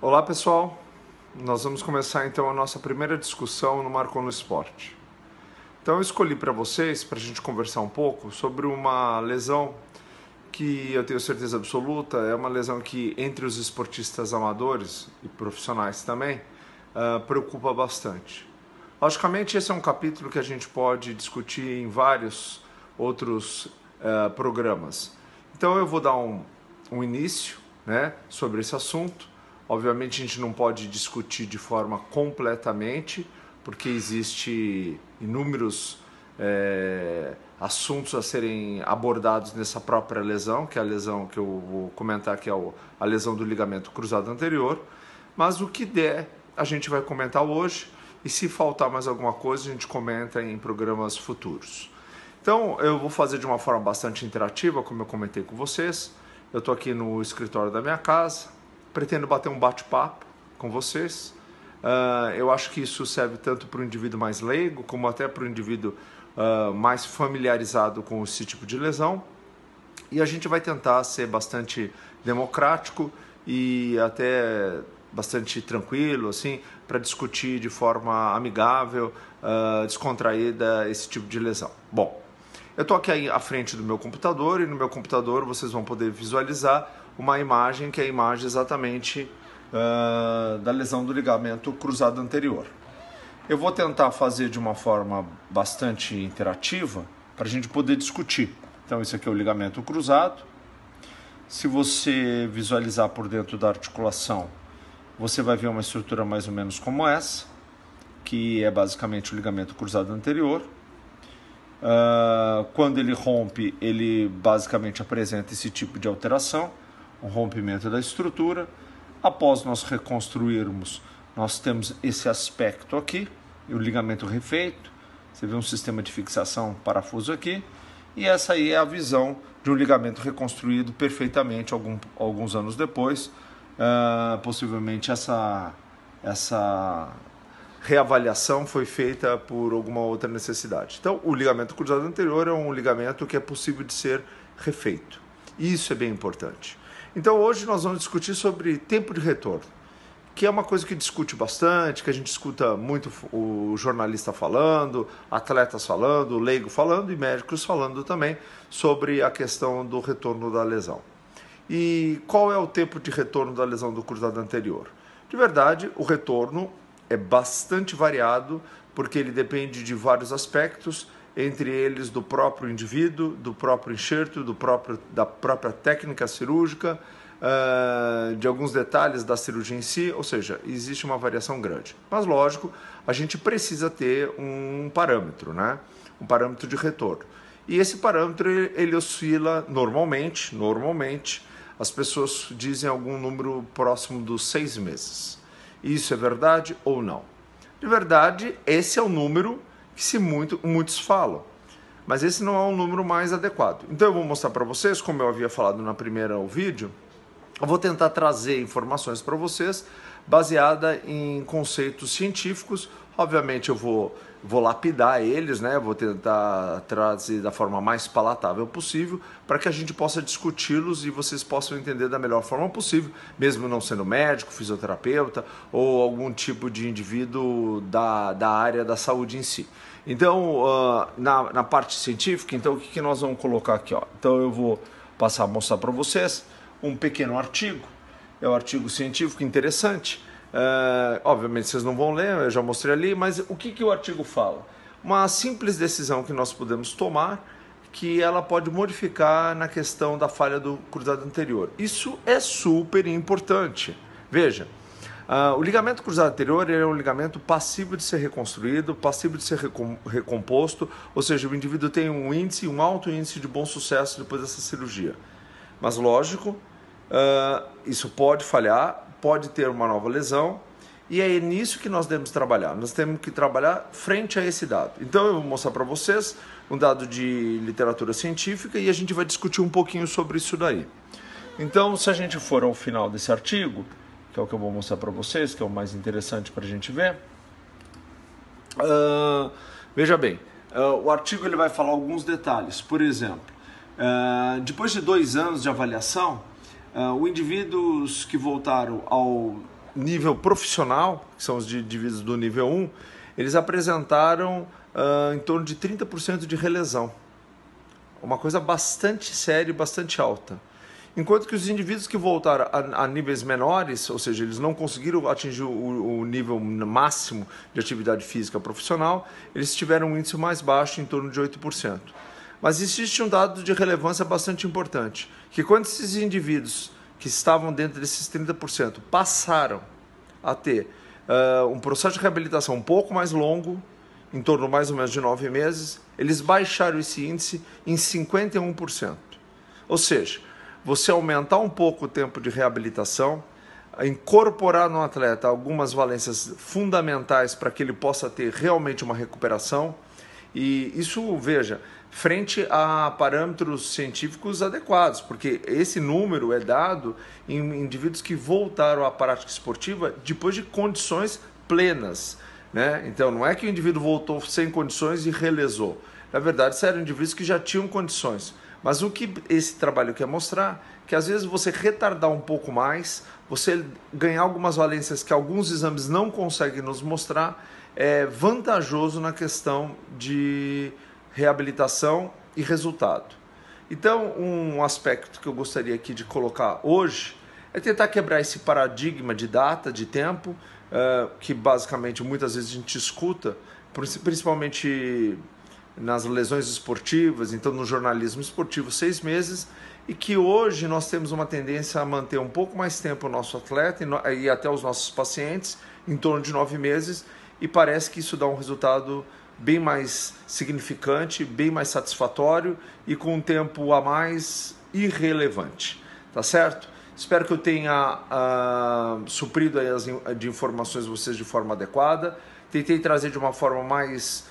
Olá pessoal, nós vamos começar então a nossa primeira discussão no Marcou no Esporte. Então eu escolhi para vocês, para a gente conversar um pouco sobre uma lesão que eu tenho certeza absoluta, é uma lesão que entre os esportistas amadores e profissionais também preocupa bastante. Logicamente esse é um capítulo que a gente pode discutir em vários outros programas. Então eu vou dar um início, sobre esse assunto. Obviamente a gente não pode discutir de forma completamente, porque existe inúmeros assuntos a serem abordados nessa própria lesão, que é a lesão que eu vou comentar, que é a lesão do ligamento cruzado anterior. Mas o que der, a gente vai comentar hoje, e se faltar mais alguma coisa, a gente comenta em programas futuros. Então eu vou fazer de uma forma bastante interativa, como eu comentei com vocês. Eu estou aqui no escritório da minha casa, pretendo bater um bate-papo com vocês. Eu acho que isso serve tanto para o indivíduo mais leigo, como até para o indivíduo mais familiarizado com esse tipo de lesão. E a gente vai tentar ser bastante democrático e até bastante tranquilo, assim, para discutir de forma amigável, descontraída, esse tipo de lesão. Bom, eu estou aqui à frente do meu computador e no meu computador vocês vão poder visualizar uma imagem que é a imagem exatamente da lesão do ligamento cruzado anterior. Eu vou tentar fazer de uma forma bastante interativa para a gente poder discutir. Então esse aqui é o ligamento cruzado. Se você visualizar por dentro da articulação, você vai ver uma estrutura mais ou menos como essa, que é basicamente o ligamento cruzado anterior. Quando ele rompe, ele basicamente apresenta esse tipo de alteração, um rompimento da estrutura. Após nós reconstruirmos, nós temos esse aspecto aqui, o ligamento refeito. Você vê um sistema de fixação, parafuso aqui, e essa aí é a visão de um ligamento reconstruído perfeitamente alguns anos depois. Possivelmente essa reavaliação foi feita por alguma outra necessidade. Então, o ligamento cruzado anterior é um ligamento que é possível de ser refeito. Isso é bem importante. Então, hoje nós vamos discutir sobre tempo de retorno, que é uma coisa que discute bastante, que a gente escuta muito o jornalista falando, atletas falando, leigo falando e médicos falando também sobre a questão do retorno da lesão. E qual é o tempo de retorno da lesão do cruzado anterior? De verdade, o retorno é bastante variado, porque ele depende de vários aspectos, entre eles do próprio indivíduo, do próprio enxerto, da própria técnica cirúrgica, de alguns detalhes da cirurgia em si, ou seja, existe uma variação grande. Mas, lógico, a gente precisa ter um parâmetro, um parâmetro de retorno. E esse parâmetro, ele oscila normalmente, as pessoas dizem algum número próximo dos 6 meses. Isso é verdade ou não? De verdade, esse é o número que muitos falam, mas esse não é o número mais adequado. Então eu vou mostrar para vocês, como eu havia falado na primeira vídeo, eu vou tentar trazer informações para vocês baseada em conceitos científicos. Obviamente eu vou lapidar eles, vou tentar trazer da forma mais palatável possível para que a gente possa discuti-los e vocês possam entender da melhor forma possível, mesmo não sendo médico, fisioterapeuta ou algum tipo de indivíduo da área da saúde em si. Então, na parte científica, então, o que nós vamos colocar aqui? Então eu vou passar a mostrar para vocês um pequeno artigo, é um artigo científico interessante. Obviamente vocês não vão ler, eu já mostrei ali, mas o que o artigo fala? Uma simples decisão que nós podemos tomar, que ela pode modificar na questão da falha do cruzado anterior. Isso é super importante. Veja, o ligamento cruzado anterior é um ligamento passível de ser reconstruído, passível de ser recomposto, ou seja, o indivíduo tem um alto índice de bom sucesso depois dessa cirurgia. Mas lógico, isso pode falhar, pode ter uma nova lesão, e é nisso que nós devemos trabalhar. Nós temos que trabalhar frente a esse dado. Então eu vou mostrar para vocês um dado de literatura científica e a gente vai discutir um pouquinho sobre isso daí. Então, se a gente for ao final desse artigo, que é o que eu vou mostrar para vocês, que é o mais interessante para a gente ver, veja bem, o artigo ele vai falar alguns detalhes. Por exemplo, depois de 2 anos de avaliação, os indivíduos que voltaram ao nível profissional, que são os indivíduos do nível 1, eles apresentaram em torno de 30% de relesão. Uma coisa bastante séria e bastante alta. Enquanto que os indivíduos que voltaram a níveis menores, ou seja, eles não conseguiram atingir o nível máximo de atividade física profissional, eles tiveram um índice mais baixo, em torno de 8%. Mas existe um dado de relevância bastante importante, que quando esses indivíduos que estavam dentro desses 30% passaram a ter um processo de reabilitação um pouco mais longo, em torno mais ou menos de 9 meses, eles baixaram esse índice em 51%. Ou seja, você aumentar um pouco o tempo de reabilitação, incorporar no atleta algumas valências fundamentais para que ele possa ter realmente uma recuperação. E isso, veja, frente a parâmetros científicos adequados, porque esse número é dado em indivíduos que voltaram à prática esportiva depois de condições plenas, né? Então, não é que o indivíduo voltou sem condições e relesou. Na verdade, eram indivíduos que já tinham condições. Mas o que esse trabalho quer mostrar é que às vezes você retardar um pouco mais, você ganhar algumas valências que alguns exames não conseguem nos mostrar, é vantajoso na questão de reabilitação e resultado. Então, um aspecto que eu gostaria aqui de colocar hoje é tentar quebrar esse paradigma de data, de tempo, que basicamente muitas vezes a gente escuta, principalmente nas lesões esportivas, então no jornalismo esportivo, 6 meses, e que hoje nós temos uma tendência a manter um pouco mais tempo o nosso atleta e até os nossos pacientes, em torno de 9 meses, e parece que isso dá um resultado bem mais significante, bem mais satisfatório e com um tempo a mais irrelevante, tá certo? Espero que eu tenha suprido aí de informações vocês de forma adequada. Tentei trazer de uma forma mais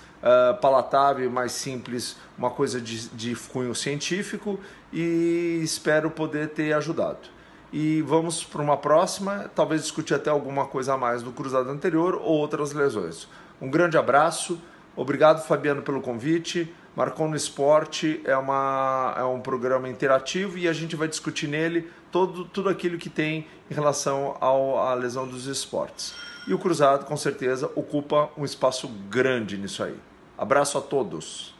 palatável, mais simples, uma coisa de cunho científico, e espero poder ter ajudado. E vamos para uma próxima, talvez discutir até alguma coisa a mais do cruzado anterior ou outras lesões. Um grande abraço, obrigado Fabiano pelo convite. Marcou no Esporte é um programa interativo e a gente vai discutir nele tudo aquilo que tem em relação à lesão dos esportes. E o cruzado, com certeza, ocupa um espaço grande nisso aí. Abraço a todos!